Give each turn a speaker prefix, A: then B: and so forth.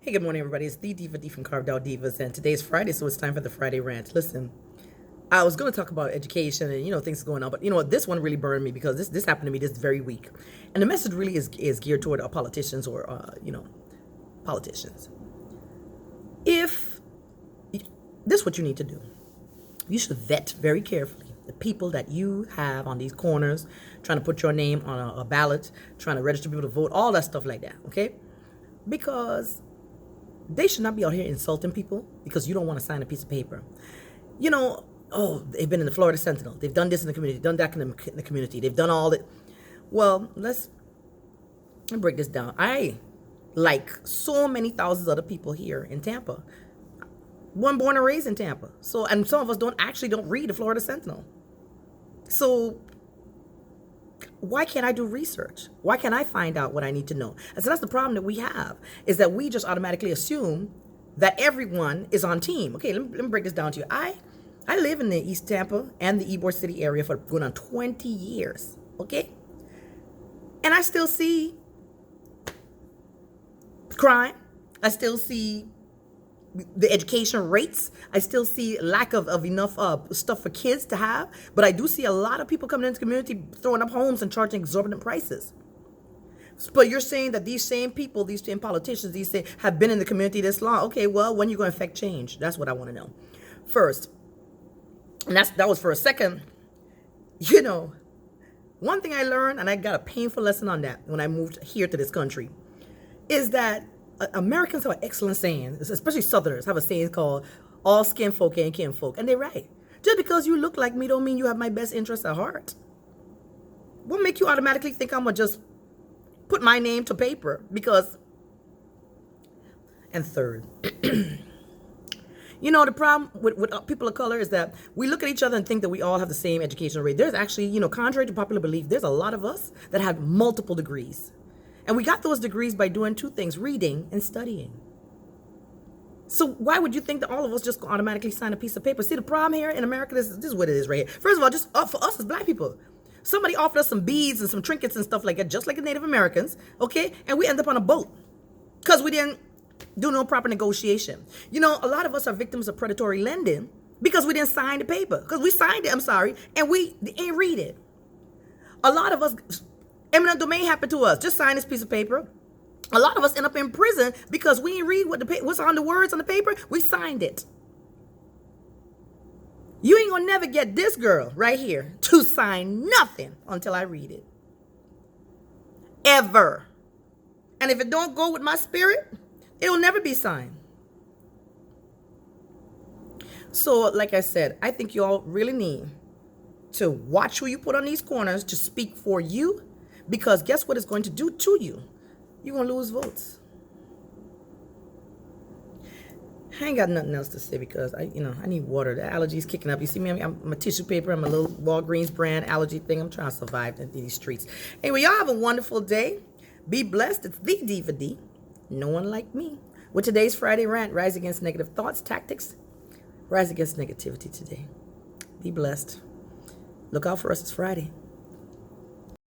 A: Hey, good morning, everybody. It's the Diva D from Carved Out Divas, and today's Friday, so it's time for the Friday rant. Listen, I was going to talk about education and things going on, but you know what? This one really burned me because this happened to me this very week, and the message really is geared toward politicians or politicians. If this is what you need to do, you should vet very carefully the people that you have on these corners, trying to put your name on a ballot, trying to register people to vote, all that stuff like that. Okay, because they should not be out here insulting people because you don't want to sign a piece of paper. Oh, they've been in the Florida Sentinel. They've done this in the community, done that in the community. They've done all that. Well, let me break this down. I, like so many thousands of other people here in Tampa, born and raised in Tampa. So, and some of us don't read the Florida Sentinel. So why can't I do research? Why can't I find out what I need to know? And so that's the problem that we have, is that we just automatically assume that everyone is on team. Okay, let me break this down to you. I live in the East Tampa and the Ybor City area for going on 20 years, okay? And I still see crime. I still see the education rates. I still see lack of enough stuff for kids to have. But I do see a lot of people coming into the community throwing up homes and charging exorbitant prices. But you're saying that these same people, these same politicians, have been in the community this long. Okay, well, when are you going to affect change? That's what I want to know. First, and that was for a second. One thing I learned, and I got a painful lesson on that when I moved here to this country, is that Americans have an excellent saying, especially Southerners have a saying called all skin folk ain't kin folk. And they're right. Just because you look like me don't mean you have my best interests at heart. What make you automatically think I'm going to just put my name to paper? And third, the problem with people of color is that we look at each other and think that we all have the same education rate. There's actually, contrary to popular belief, there's a lot of us that have multiple degrees. And we got those degrees by doing two things: reading and studying. So why would you think that all of us just automatically sign a piece of paper? See, the problem here in America, this is what it is right here. First of all, just for us as black people, somebody offered us some beads and some trinkets and stuff like that, just like the Native Americans, okay? And we end up on a boat because we didn't do no proper negotiation. A lot of us are victims of predatory lending because we didn't sign the paper. Because we signed it, and we ain't read it. A lot of us, eminent domain happened to us. Just sign this piece of paper. A lot of us end up in prison because we didn't read what's on the words on the paper. We signed it. You ain't gonna never get this girl right here to sign nothing until I read it. Ever. And if it don't go with my spirit, it'll never be signed. So, like I said, I think you all really need to watch who you put on these corners to speak for you, because guess what it's going to do to you? You're going to lose votes. I ain't got nothing else to say because I need water. The allergies kicking up. You see me? I'm a tissue paper. I'm a little Walgreens brand allergy thing. I'm trying to survive in these streets. Anyway, y'all have a wonderful day. Be blessed. It's the Diva D. No one like me. With today's Friday rant, rise against negative thoughts, tactics. Rise against negativity today. Be blessed. Look out for us. It's Friday.